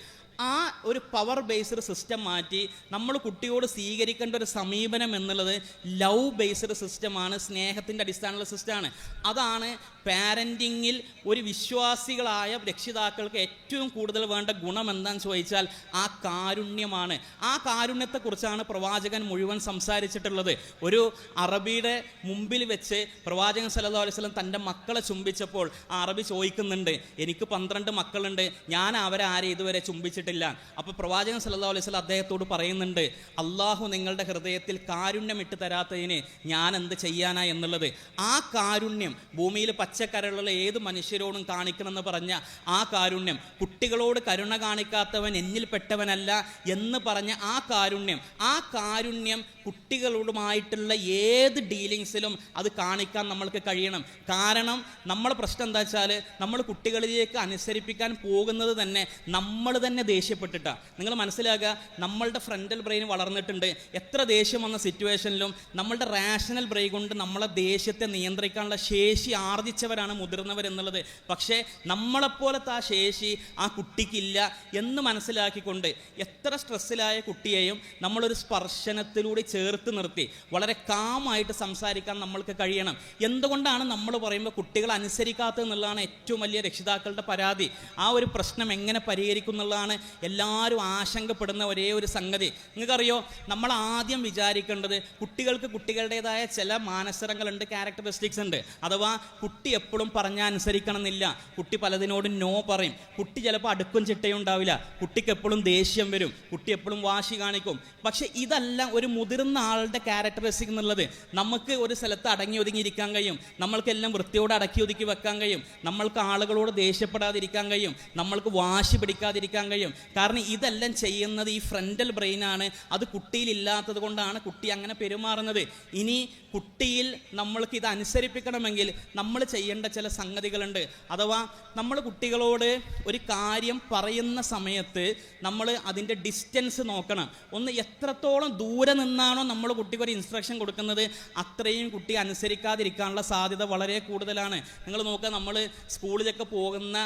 ആ ഒരു പവർ ബേസ്ഡ് സിസ്റ്റം മാറ്റി നമ്മൾ കുട്ടിയോട് സ്വീകരിക്കേണ്ട ഒരു സമീപനം എന്നുള്ളത് ലവ് ബേസ്ഡ് സിസ്റ്റമാണ്, സ്നേഹത്തിൻ്റെ അടിസ്ഥാനമുള്ള സിസ്റ്റമാണ്. അതാണ് പാരൻറ്റിങ്ങിൽ ഒരു വിശ്വാസികളായ രക്ഷിതാക്കൾക്ക് ഏറ്റവും കൂടുതൽ വേണ്ട ഗുണം എന്താണെന്ന് ചോദിച്ചാൽ ആ കാരുണ്യമാണ്. ആ കാരുണ്യത്തെക്കുറിച്ചാണ് പ്രവാചകൻ മുഴുവൻ സംസാരിച്ചിട്ടുള്ളത്. ഒരു അറബിയുടെ മുമ്പിൽ വെച്ച് പ്രവാചകൻ സല്ലല്ലാഹു അലൈഹി വസല്ലം തൻ്റെ മക്കളെ ചുംബിച്ചപ്പോൾ ആ അറബി ചോദിക്കുന്നുണ്ട്, എനിക്ക് 12 മക്കളുണ്ട്, ഞാൻ അവരെ ആരെ ഇതുവരെ ചുംബിച്ചിട്ടില്ല. അപ്പോൾ പ്രവാചകൻ സല്ലല്ലാഹു അലൈഹി വസല്ലം അദ്ദേഹത്തോട് പറയുന്നുണ്ട്, അള്ളാഹു നിങ്ങളുടെ ഹൃദയത്തിൽ കാരുണ്യം ഇട്ട് തരാത്തതിന് ഞാൻ എന്ത് ചെയ്യാനാ എന്നുള്ളത്. ആ കാരുണ്യം ഭൂമിയിൽ പച്ചക്കരയുള്ള ഏത് മനുഷ്യരോടും കാണിക്കണമെന്ന് പറഞ്ഞ ആ കാരുണ്യം, കുട്ടികളോട് കരുണ കാണിക്കാത്തവൻ എന്നിൽപ്പെട്ടവനല്ല എന്ന് പറഞ്ഞ ആ കാരുണ്യം കുട്ടികളോടുമായിട്ടുള്ള ഏത് ഡീലിങ്സിലും അത് കാണിക്കാൻ നമ്മൾക്ക് കഴിയണം. കാരണം നമ്മളെ പ്രശ്നം എന്താ വെച്ചാൽ നമ്മൾ കുട്ടികളിലേക്ക് അനുസരിപ്പിക്കാൻ പോകുന്നത് തന്നെ നമ്മൾ തന്നെ ദേഷ്യപ്പെട്ടിട്ടാണ്. നിങ്ങൾ മനസ്സിലാക്കുക, നമ്മളുടെ ഫ്രണ്ടൽ ബ്രെയിൻ വളർന്നിട്ടുണ്ട്. എത്ര ദേഷ്യം വന്ന സിറ്റുവേഷനിലും നമ്മളുടെ റാഷണൽ ബ്രെയിൻ കൊണ്ട് നമ്മളെ ദേഷ്യത്തെ നിയന്ത്രിക്കാനുള്ള ശേഷി ആർജിച്ചവരാണ് മുതിർന്നവരെന്നുള്ളത്. പക്ഷേ നമ്മളെപ്പോലത്തെ ആ ശേഷി ആ കുട്ടിക്കില്ല എന്ന് മനസ്സിലാക്കിക്കൊണ്ട് എത്ര സ്ട്രെസ്സിലായ കുട്ടിയെയും നമ്മളൊരു സ്പർശനത്തിലൂടെ ചേർത്ത് നിർത്തി വളരെ കാമായിട്ട് സംസാരിക്കാൻ നമ്മൾക്ക് കഴിയണം. എന്തുകൊണ്ടാണ് നമ്മൾ പറയുമ്പോൾ കുട്ടികൾ അനുസരിക്കാത്തതെന്നുള്ളതാണ് ഏറ്റവും വലിയ രക്ഷിതാക്കളുടെ പരാതി. ആ ഒരു പ്രശ്നം എങ്ങനെ പരിഹരിക്കും എന്നുള്ളതാണ് എല്ലാവരും ആശങ്കപ്പെടുന്ന ഒരേ ഒരു സംഗതി. നിങ്ങൾക്കറിയോ, നമ്മൾ ആദ്യം വിചാരിക്കേണ്ടത് കുട്ടികൾക്ക് കുട്ടികളുടേതായ ചില മാനസരങ്ങളുണ്ട്, ക്യാരക്ടറിസ്റ്റിക്സ് ഉണ്ട്. അഥവാ കുട്ടി എപ്പോഴും പറഞ്ഞാൽ അനുസരിക്കണം എന്നില്ല. കുട്ടി പലതിനോടും നോ പറയും. കുട്ടി ചിലപ്പോൾ അടുക്കും ചിട്ടയും ഉണ്ടാവില്ല. കുട്ടിക്ക് എപ്പോഴും ദേഷ്യം വരും. കുട്ടി എപ്പോഴും വാശി കാണിക്കും. പക്ഷെ ഇതല്ല ഒരു മുതിർന്ന ആളുടെ ക്യാരക്ടറിസ്റ്റിക് എന്നുള്ളത്. നമുക്ക് ഒരു സ്ഥലത്ത് അടങ്ങി ഒതുങ്ങിയിരിക്കാൻ കഴിയും. നമ്മൾക്കെല്ലാം വൃത്തിയോടെ അടക്കി ഒതുക്കി വെക്കാൻ കഴിയും. നമ്മൾക്ക് ആളുകളോട് ദേഷ്യപ്പെടാതിരിക്കാൻ കഴിയും. നമ്മൾക്ക് വാശി പിടിക്കാതിരിക്കാൻ കഴിയും. കാരണം ഇതെല്ലാം ചെയ്യുന്നത് ഈ ഫ്രണ്ടൽ ബ്രെയിനാണ്. അത് കുട്ടിയിൽ ഇല്ലാത്തത് കൊണ്ടാണ് കുട്ടി അങ്ങനെ പെരുമാറുന്നത്. ഇനി കുട്ടിയിൽ നമ്മൾക്ക് ഇത് അനുസരിപ്പിക്കണമെങ്കിൽ നമ്മൾ ചെയ്യേണ്ട ചില സംഗതികളുണ്ട്. അഥവാ നമ്മൾ കുട്ടികളോട് ഒരു കാര്യം പറയുന്ന സമയത്ത് നമ്മൾ അതിൻ്റെ ഡിസ്റ്റൻസ് നോക്കണം. ഒന്ന് എത്രത്തോളം ദൂരെ നിന്നാണോ നമ്മൾ കുട്ടിക്ക് ഒരു ഇൻസ്ട്രക്ഷൻ കൊടുക്കുന്നത് അത്രയും കുട്ടി അനുസരിക്കാതിരിക്കാനുള്ള സാധ്യത വളരെ കൂടുതലാണ്. നിങ്ങൾ നോക്കുക, നമ്മൾ സ്കൂളിലൊക്കെ പോകുന്ന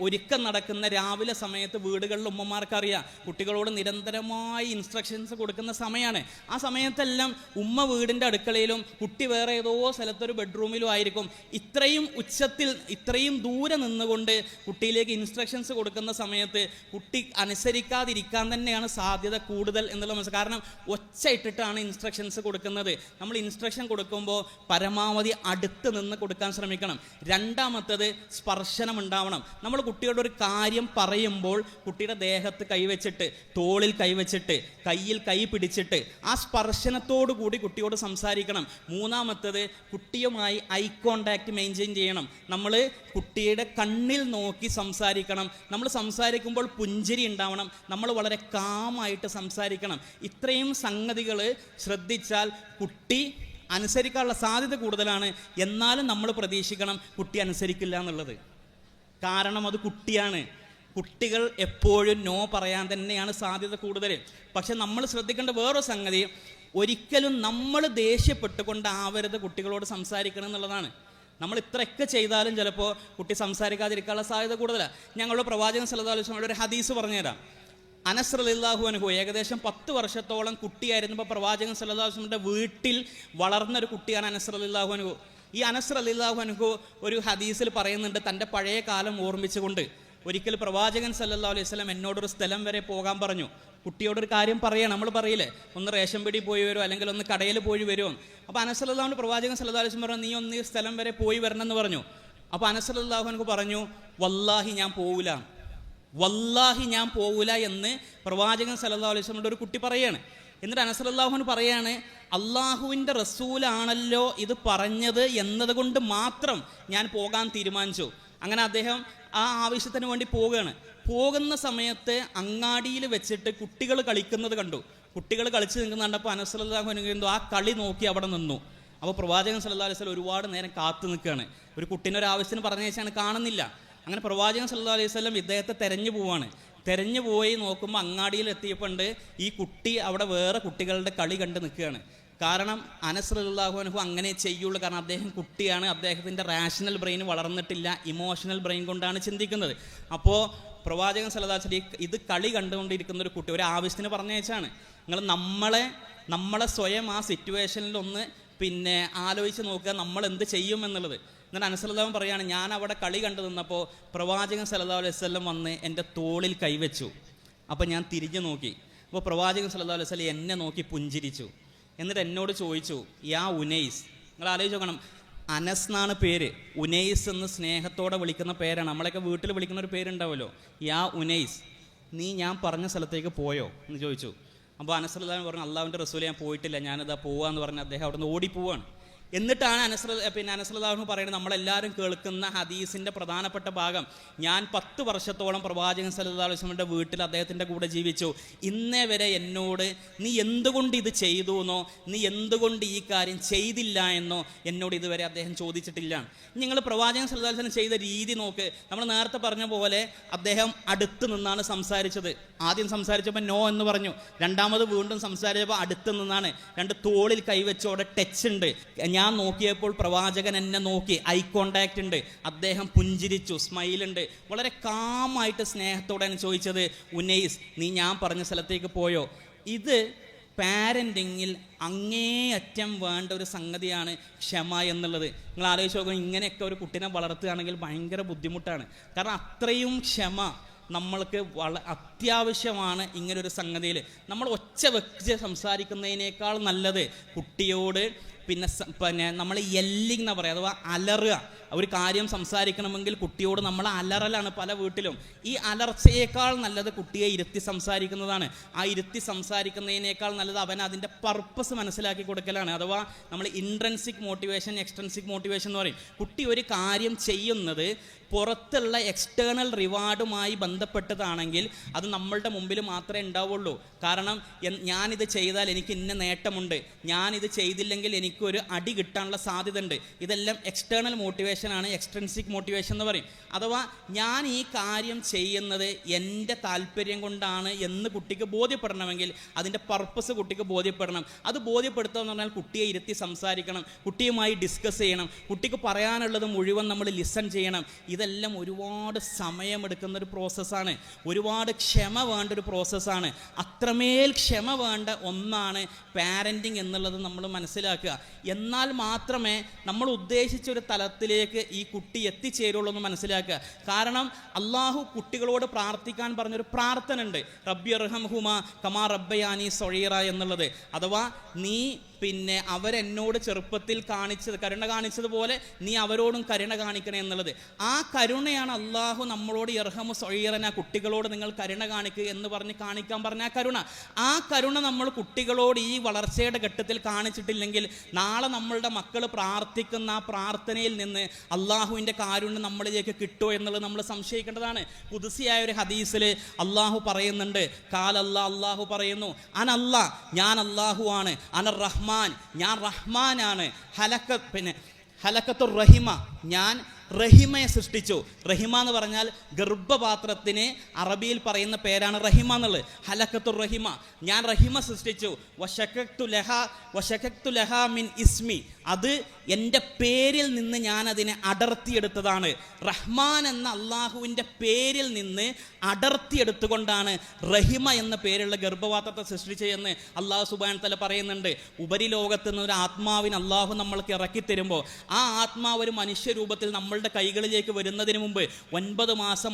ഒരുക്കം നടക്കുന്ന രാവിലെ സമയത്ത് വീടുകളിൽ ഉമ്മമാർക്കറിയാം കുട്ടികളോട് നിരന്തരമായി ഇൻസ്ട്രക്ഷൻസ് കൊടുക്കുന്ന സമയമാണ്. ആ സമയത്തെല്ലാം ഉമ്മ വീടിൻ്റെ അടുക്കളയിലും കുട്ടി വേറെ ഏതോ സ്ഥലത്തൊരു ബെഡ്റൂമിലും ആയിരിക്കും. ഇത്രയും ഉച്ചത്തിൽ ഇത്രയും ദൂരെ നിന്നുകൊണ്ട് കുട്ടിയിലേക്ക് ഇൻസ്ട്രക്ഷൻസ് കൊടുക്കുന്ന സമയത്ത് കുട്ടി അനുസരിക്കാതിരിക്കാൻ തന്നെയാണ് സാധ്യത കൂടുതൽ എന്നുള്ള മനസ്സിലാക്കുക. കാരണം ഒച്ച ഇട്ടിട്ടാണ് ഇൻസ്ട്രക്ഷൻസ് കൊടുക്കുന്നത്. നമ്മൾ ഇൻസ്ട്രക്ഷൻ കൊടുക്കുമ്പോൾ പരമാവധി അടുത്ത് നിന്ന് കൊടുക്കാൻ ശ്രമിക്കണം. രണ്ടാമത്തത് സ്പർശനം ഉണ്ടാവണം. നമ്മൾ കുട്ടിയോട് ഒരു കാര്യം പറയുമ്പോൾ കുട്ടിയുടെ ദേഹത്ത് കൈവച്ചിട്ട്, തോളിൽ കൈവച്ചിട്ട്, കയ്യിൽ കൈ പിടിച്ചിട്ട് ആ സ്പർശനത്തോടു കൂടി കുട്ടിയോട് സംസാരിക്കണം. മൂന്നാമത്തത് കുട്ടിയുമായി ഐ കോണ്ടാക്ട് മെയിൻറ്റെയിൻ ചെയ്യണം. നമ്മൾ കുട്ടിയുടെ കണ്ണിൽ നോക്കി സംസാരിക്കണം. നമ്മൾ സംസാരിക്കുമ്പോൾ പുഞ്ചിരി ഉണ്ടാവണം. നമ്മൾ വളരെ കാമായിട്ട് സംസാരിക്കണം. ഇത്രയും സംഗതികൾ ശ്രദ്ധിച്ചാൽ കുട്ടി അനുസരിക്കാനുള്ള സാധ്യത കൂടുതലാണ്. എന്നാലും നമ്മൾ പ്രതീക്ഷിക്കണം കുട്ടി അനുസരിക്കില്ല എന്നുള്ളത്. കാരണം അത് കുട്ടിയാണ്. കുട്ടികൾ എപ്പോഴും നോ പറയാൻ തന്നെയാണ് സാധ്യത കൂടുതൽ. പക്ഷെ നമ്മൾ ശ്രദ്ധിക്കേണ്ട വേറൊരു സംഗതി, ഒരിക്കലും നമ്മൾ ദേഷ്യപ്പെട്ടുകൊണ്ടാവരുത് കുട്ടികളോട് സംസാരിക്കണം എന്നുള്ളതാണ്. നമ്മൾ ഇത്രയൊക്കെ ചെയ്താലും ചിലപ്പോൾ കുട്ടി സംസാരിക്കാതിരിക്കാനുള്ള സാധ്യത കൂടുതലാണ്. ഞങ്ങളുടെ പ്രവാചകൻ സല്ലല്ലാഹു അലൈഹി വസല്ലം ഒരു ഹദീസ് പറഞ്ഞുതരാം. അനസ് റളിയല്ലാഹു അൻഹു ഏകദേശം 10 വർഷത്തോളം കുട്ടിയായിരുന്നപ്പോൾ പ്രവാചകൻ സല്ലല്ലാഹു അലൈഹി വസല്ലമിൻ്റെ വീട്ടിൽ വളർന്നൊരു കുട്ടിയാണ് അനസ് റളിയല്ലാഹു അൻഹു. ഈ അനസ് റളിയല്ലാഹു അൻഹു ഒരു ഹദീസിൽ പറയുന്നുണ്ട്, തൻ്റെ പഴയ കാലം ഓർമ്മിച്ചുകൊണ്ട്, ഒരിക്കൽ പ്രവാചകൻ സല്ലല്ലാഹു അലൈഹി വസല്ലം എന്നോടൊരു സ്ഥലം വരെ പോകാൻ പറഞ്ഞു. കുട്ടിയോടൊരു കാര്യം പറയുക, നമ്മൾ പറയില്ലേ, ഒന്ന് റേഷൻ പിടി പോയി വരുമോ അല്ലെങ്കിൽ ഒന്ന് കടയിൽ പോയി വരുമോ. അപ്പോൾ അനസ് റളിയല്ലാഹു അൻഹു പ്രവാചകൻ സല്ലല്ലാഹു അലൈഹി വസല്ലം പറഞ്ഞു, നീ ഒന്ന് ഈ സ്ഥലം വരെ പോയി വരണം എന്ന് പറഞ്ഞു. അപ്പോൾ അനസ് റളിയല്ലാഹു അൻഹു പറഞ്ഞു, വല്ലാഹി ഞാൻ പോവില്ല, വല്ലാഹി ഞാൻ പോവില്ല എന്ന് പ്രവാചകൻ സല്ലല്ലാഹു അലൈഹി വസല്ലം ഒരു കുട്ടി പറയാണ്. എന്നിട്ട് അനസ് റളിയല്ലാഹു അൻഹു പറയാണ്, അള്ളാഹുവിൻ്റെ റസൂലാണല്ലോ ഇത് പറഞ്ഞത് എന്നതുകൊണ്ട് മാത്രം ഞാൻ പോകാൻ തീരുമാനിച്ചു. അങ്ങനെ അദ്ദേഹം ആ ആവശ്യത്തിന് വേണ്ടി പോവുകയാണ്. പോകുന്ന സമയത്ത് അങ്ങാടിയിൽ വെച്ചിട്ട് കുട്ടികൾ കളിക്കുന്നത് കണ്ടു. കുട്ടികൾ കളിച്ച് നിൽക്കുന്ന കണ്ടപ്പോൾ അനസ് റളിയല്ലാഹു അൻഹു ആ കളി നോക്കി അവിടെ നിന്നു. അപ്പോൾ പ്രവാചകൻ സല്ലല്ലാഹു അലൈഹി വസല്ലം ഒരുപാട് നേരം കാത്തു നിൽക്കുകയാണ്. ഒരു കുട്ടീനെ ഒരു ആവശ്യത്തിന് പറഞ്ഞയച്ചാണ്, കാണുന്നില്ല. അങ്ങനെ പ്രവാചകൻ സല്ലല്ലാഹു അലൈഹി വസല്ലം ഇദ്ദേഹത്തെ തെരഞ്ഞു പോവാണ്. തെരഞ്ഞു പോയി നോക്കുമ്പോൾ അങ്ങാടിയിൽ എത്തിയപ്പോണ്ട് ഈ കുട്ടി അവിടെ വേറെ കുട്ടികളുടെ കളി കണ്ട് നിൽക്കുകയാണ്. കാരണം അനസ് റളിയല്ലാഹു അൻഹു അങ്ങനെ ചെയ്യുള്ളൂ. കാരണം അദ്ദേഹം കുട്ടിയാണ്, അദ്ദേഹത്തിൻ്റെ റാഷണൽ ബ്രെയിൻ വളർന്നിട്ടില്ല, ഇമോഷണൽ ബ്രെയിൻ കൊണ്ടാണ് ചിന്തിക്കുന്നത്. അപ്പോൾ പ്രവാചകൻ സല്ലല്ലാഹു അലൈഹി വസല്ലം ഇത് കളി കണ്ടുകൊണ്ടിരിക്കുന്ന ഒരു കുട്ടി ഒരു ആവശ്യത്തിന് പറഞ്ഞയച്ചാണ്. നിങ്ങൾ നമ്മളെ സ്വയം ആ സിറ്റുവേഷനിലൊന്ന് ആലോചിച്ച് നോക്കുക, നമ്മൾ എന്ത് ചെയ്യുമെന്നുള്ളത്. എന്നിട്ട് അനസ് റളിയല്ലാഹു അൻഹു പറയാണ്, ഞാൻ അവിടെ കളി കണ്ടു നിന്നപ്പോൾ പ്രവാചകൻ സല്ലല്ലാഹു അലൈഹി വസല്ലം വന്ന് എൻ്റെ തോളിൽ കൈവച്ചു. അപ്പോൾ ഞാൻ തിരിഞ്ഞു നോക്കി. അപ്പോൾ പ്രവാചകൻ സല്ലല്ലാഹു അലൈഹി വസല്ലം എന്നെ നോക്കി പുഞ്ചിരിച്ചു. എന്നിട്ട് എന്നോട് ചോദിച്ചു, യാ ഉനൈസ്. നിങ്ങൾ ആലോചിച്ച് നോക്കണം, അനസ് എന്നാണ് പേര്, ഉനൈസ് എന്ന് സ്നേഹത്തോടെ വിളിക്കുന്ന പേരാണ്. നമ്മളൊക്കെ വീട്ടിൽ വിളിക്കുന്ന ഒരു പേരുണ്ടാവുമല്ലോ, യാ ഉനൈസ്, നീ ഞാൻ പറഞ്ഞ സ്ഥലത്തേക്ക് പോയോ എന്ന് ചോദിച്ചു. അപ്പോൾ അനസ് റളിയല്ലാഹു അൻഹു പറഞ്ഞു, അള്ളാഹുവിൻ്റെ റസൂലേ, ഞാൻ പോയിട്ടില്ല, ഞാനിതാ പോവാന്ന് പറഞ്ഞ് അദ്ദേഹം അവിടെ നിന്ന് ഓടിപ്പോവാണ്. എന്നിട്ടാണ് അനസ് റളിയല്ലാഹു അൻഹു പറയുന്നത്, നമ്മളെല്ലാവരും കേൾക്കുന്ന ഹദീസിൻ്റെ പ്രധാനപ്പെട്ട ഭാഗം, ഞാൻ 10 വർഷത്തോളം പ്രവാചകൻ സല്ലല്ലാഹു അലൈഹി വസല്ലമയുടെ വീട്ടിൽ അദ്ദേഹത്തിൻ്റെ കൂടെ ജീവിച്ചു. ഇന്നേ വരെ എന്നോട് നീ എന്തുകൊണ്ട് ഇത് ചെയ്തു എന്നോ നീ എന്തുകൊണ്ട് ഈ കാര്യം ചെയ്തില്ല എന്നോ എന്നോട് ഇതുവരെ അദ്ദേഹം ചോദിച്ചിട്ടില്ല. നിങ്ങൾ പ്രവാചകൻ സല്ലല്ലാഹു അലൈഹി വസല്ലം ചെയ്ത രീതി നോക്ക്. നമ്മൾ നേരത്തെ പറഞ്ഞ പോലെ അദ്ദേഹം അടുത്ത് നിന്നാണ് സംസാരിച്ചത്. ആദ്യം സംസാരിച്ചപ്പോൾ നോ എന്ന് പറഞ്ഞു, രണ്ടാമത് വീണ്ടും സംസാരിച്ചപ്പോൾ അടുത്ത് നിന്നാണ്. 2 തോളിൽ കൈവച്ചോടെ ടച്ച് ഉണ്ട്. ഞാൻ നോക്കിയപ്പോൾ പ്രവാചകൻ എന്നെ നോക്കി, ഐ കോണ്ടാക്റ്റ് ഉണ്ട്, അദ്ദേഹം പുഞ്ചിരിച്ചു, സ്മൈലുണ്ട്. വളരെ കാമായിട്ട് സ്നേഹത്തോടെയാണ് ചോദിച്ചത്, ഉനൈസ്, നീ ഞാൻ പറഞ്ഞ സ്ഥലത്തേക്ക് പോയോ? ഇത് പാരൻറ്റിങ്ങിൽ അങ്ങേയറ്റം വേണ്ട ഒരു സംഗതിയാണ് ക്ഷമ എന്നുള്ളത്. നിങ്ങൾ ആലോചിച്ച് നോക്കുക, ഇങ്ങനെയൊക്കെ ഒരു കുട്ടീനെ വളർത്തുകയാണെങ്കിൽ ഭയങ്കര ബുദ്ധിമുട്ടാണ്. കാരണം അത്രയും ക്ഷമ നമ്മൾക്ക് അത്യാവശ്യമാണ് ഇങ്ങനൊരു സംഗതിയിൽ. നമ്മൾ ഒച്ച വെച്ച് സംസാരിക്കുന്നതിനേക്കാൾ നല്ലത് കുട്ടിയോട് പിന്നെ നമ്മൾ യെല്ലിങ് എന്നാ പറയുക, അഥവാ അലറുക. ഒരു കാര്യം സംസാരിക്കണമെങ്കിൽ കുട്ടിയോട് നമ്മൾ അലറലാണ് പല വീട്ടിലും. ഈ അലർച്ചയേക്കാൾ നല്ലത് കുട്ടിയെ ഇരുത്തി സംസാരിക്കുന്നതാണ്. ആ ഇരുത്തി സംസാരിക്കുന്നതിനേക്കാൾ നല്ലത് അവൻ അതിൻ്റെ പർപ്പസ് മനസ്സിലാക്കി കൊടുക്കലാണ്. അഥവാ നമ്മൾ ഇൻട്രൻസിക് മോട്ടിവേഷൻ, എക്സ്ട്രൻസിക് മോട്ടിവേഷൻ എന്ന് പറയും. കുട്ടി ഒരു കാര്യം ചെയ്യുന്നത് പുറത്തുള്ള എക്സ്റ്റേണൽ റിവാർഡുമായി ബന്ധപ്പെട്ടതാണെങ്കിൽ അത് നമ്മളുടെ മുമ്പിൽ മാത്രമേ ഉണ്ടാവുള്ളൂ. കാരണം ഞാനിത് ചെയ്താൽ എനിക്ക് ഇന്ന നേട്ടമുണ്ട്, ഞാനിത് ചെയ്തില്ലെങ്കിൽ എനിക്കൊരു അടി കിട്ടാനുള്ള സാധ്യത ഉണ്ട്. ഇതെല്ലാം എക്സ്റ്റേണൽ മോട്ടിവേഷനാണ്, എക്സ്ട്രൻസിക് മോട്ടിവേഷൻ എന്ന് പറയും. അഥവാ ഞാൻ ഈ കാര്യം ചെയ്യുന്നത് എൻ്റെ താല്പര്യം കൊണ്ടാണ് എന്ന് കുട്ടിക്ക് ബോധ്യപ്പെടണമെങ്കിൽ അതിൻ്റെ പർപ്പസ് കുട്ടിക്ക് ബോധ്യപ്പെടണം. അത് ബോധ്യപ്പെടുത്തുക എന്ന് പറഞ്ഞാൽ കുട്ടിയെ ഇരുത്തി സംസാരിക്കണം, കുട്ടിയുമായി ഡിസ്കസ് ചെയ്യണം, കുട്ടിക്ക് പറയാനുള്ളത് മുഴുവൻ നമ്മൾ ലിസൺ ചെയ്യണം. ഇതെല്ലാം ഒരുപാട് സമയമെടുക്കുന്നൊരു പ്രോസസ്സാണ്, ഒരുപാട് ക്ഷമ വേണ്ട ഒരു പ്രോസസ്സാണ്. അത്രമേൽ ക്ഷമ വേണ്ട ഒന്നാണ് പാരൻറ്റിങ് എന്നുള്ളത് നമ്മൾ മനസ്സിലാക്കുക. എന്നാൽ മാത്രമേ നമ്മൾ ഉദ്ദേശിച്ചൊരു തലത്തിലേക്ക് ഈ കുട്ടി എത്തിച്ചേരുള്ളൂ എന്ന് മനസ്സിലാക്കുക. കാരണം അള്ളാഹു കുട്ടികളോട് പ്രാർത്ഥിക്കാൻ പറഞ്ഞൊരു പ്രാർത്ഥന ഉണ്ട്, റബ്ബി അർഹംഹുമാ കമാ റബ്ബയാനി സഗീറ എന്നുള്ളത്. അഥവാ നീ പിന്നെ അവരെന്നോട് ചെറുപ്പത്തിൽ കരുണ കാണിച്ചതുപോലെ നീ അവരോടും കരുണ കാണിക്കണേ എന്നുള്ളത്. ആ കരുണയാണ് അള്ളാഹു നമ്മളോട് യർഹമു സഗീറന, കുട്ടികളോട് നിങ്ങൾ കരുണ കാണിക്കുക എന്ന് പറഞ്ഞ് കാണിക്കാൻ പറഞ്ഞ ആ കരുണ. ആ കരുണ നമ്മൾ കുട്ടികളോട് ഈ വളർച്ചയുടെ ഘട്ടത്തിൽ കാണിച്ചിട്ടില്ലെങ്കിൽ നാളെ നമ്മളുടെ മക്കൾ പ്രാർത്ഥിക്കുന്ന ആ പ്രാർത്ഥനയിൽ നിന്ന് അള്ളാഹുവിൻ്റെ കാരുണ്യം നമ്മളിലേക്ക് കിട്ടുമോ എന്നുള്ളത് നമ്മൾ സംശയിക്കേണ്ടതാണ്. ഖുദ്സിയായ ഒരു ഹദീസിൽ അള്ളാഹു പറയുന്നുണ്ട്, അള്ളാഹു പറയുന്നു, അനല്ലാ, ഞാൻ അള്ളാഹു ആണ്, അനർ റഹ്മാൻ, ഞാൻ റഹ്മാനാണ്, ഹലക്കത്തുർ റഹിമ, ഞാൻ റഹിമയെ സൃഷ്ടിച്ചു. റഹിമ എന്ന് പറഞ്ഞാൽ ഗർഭപാത്രത്തിന് അറബിയിൽ പറയുന്ന പേരാണ് റഹിമ എന്നുള്ളത്. ഹലക്കത്തുർ റഹിമ, ഞാൻ റഹിമ സൃഷ്ടിച്ചു. വശകക്തു ലഹ മിൻ ഇസ്മി, അത് എൻ്റെ പേരിൽ നിന്ന് ഞാൻ അതിനെ അടർത്തിയെടുത്തതാണ്. റഹ്മാൻ എന്ന അള്ളാഹുവിൻ്റെ പേരിൽ നിന്ന് അടർത്തിയെടുത്തുകൊണ്ടാണ് റഹിമ എന്ന പേരുള്ള ഗർഭപാത്രത്തെ സൃഷ്ടിച്ചതെന്ന് അള്ളാഹു സുബ്ഹാനഹു വ തആല പറയുന്നുണ്ട്. ഉപരിലോകത്ത് നിന്ന് ഒരു ആത്മാവിന് അള്ളാഹു നമ്മൾക്ക് ഇറക്കി തരുമ്പോൾ ആ ആത്മാവ് ഒരു മനുഷ്യരൂപത്തിൽ നമ്മളുടെ കൈകളിലേക്ക് വരുന്നതിന് മുമ്പ് 9 മാസം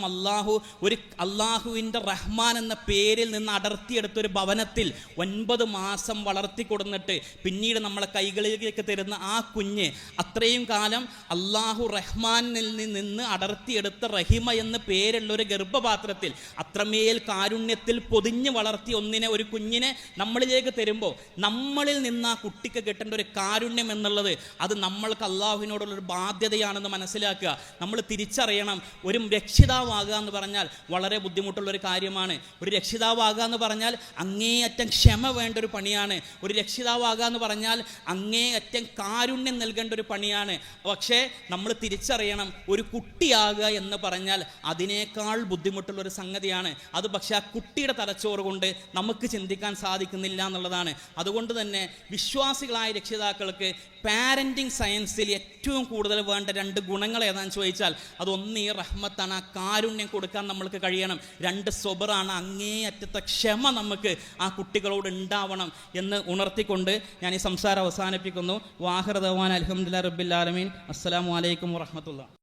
അള്ളാഹുവിൻ്റെ റഹ്മാൻ എന്ന പേരിൽ നിന്ന് അടർത്തിയെടുത്തൊരു ഭവനത്തിൽ 9 മാസം വളർത്തി കൊടുത്തിട്ട് പിന്നീട് നമ്മളെ കൈകളിലേക്ക് തരുന്ന ആ കുഞ്ഞ്, അത്രയും കാലം അള്ളാഹു റഹ്മാനിൽ നിന്ന് അടർത്തിയെടുത്ത റഹിമ എന്ന പേരുള്ള ഒരു ഗർഭപാത്രത്തിൽ അത്രമേൽ കാരുണ്യത്തിൽ പൊതിഞ്ഞ് വളർത്തി ഒരു കുഞ്ഞിനെ നമ്മളിലേക്ക് തരുമ്പോൾ നമ്മളിൽ നിന്ന് ആ കുട്ടിക്ക് കിട്ടേണ്ട ഒരു കാരുണ്യം എന്നുള്ളത് അത് നമ്മൾക്ക് അള്ളാഹുവിനോടുള്ളൊരു ബാധ്യതയാണെന്ന് മനസ്സിലാക്കുക. നമ്മൾ തിരിച്ചറിയണം, ഒരു രക്ഷിതാവാകുക എന്ന് പറഞ്ഞാൽ വളരെ ബുദ്ധിമുട്ടുള്ളൊരു കാര്യമാണ്. ഒരു രക്ഷിതാവാകുക എന്ന് പറഞ്ഞാൽ അങ്ങേയറ്റം ക്ഷമ വേണ്ട ഒരു പണിയാണ്. ഒരു രക്ഷിതാവാകുക എന്ന് പറഞ്ഞാൽ അങ്ങേയറ്റം കാരുണ്യം നൽകേണ്ട ഒരു പണിയാണ്. പക്ഷേ നമ്മൾ തിരിച്ചറിയണം, ഒരു കുട്ടിയാകുക എന്ന് പറഞ്ഞാൽ അതിനേക്കാൾ ബുദ്ധിമുട്ടുള്ളൊരു സംഗതിയാണ്. അത് പക്ഷേ ആ കുട്ടിയുടെ തലച്ചോറ് കൊണ്ട് നമുക്ക് ചിന്തിക്കാൻ സാധിക്കുന്നില്ല എന്നുള്ളതാണ്. അതുകൊണ്ട് തന്നെ വിശ്വാസികളായ രക്ഷിതാക്കൾക്ക് പാരൻറ്റിങ് സയൻസിൽ ഏറ്റവും കൂടുതൽ വേണ്ട 2 ഗുണങ്ങൾ ഏതാണെന്ന് ചോദിച്ചാൽ അതൊന്ന് ഈ റഹ്മത്താണ്, ആ കാരുണ്യം കൊടുക്കാൻ നമ്മൾക്ക് കഴിയണം. 2 സ്വബറാണ്, അങ്ങേയറ്റത്തെ ക്ഷമ നമുക്ക് ആ കുട്ടികളോട് ഉണ്ടാവണം എന്ന് ഉണർത്തിക്കൊണ്ട് ഞാൻ ഈ സംസാരം അവസാനിപ്പിക്കുന്നു. വാഹിർ ദഅ്വാന അൽഹംദുലില്ലാഹി റബ്ബിൽ ആലമീൻ. അസ്സലാമു അലൈക്കും വറഹ്മത്തുള്ളാഹി.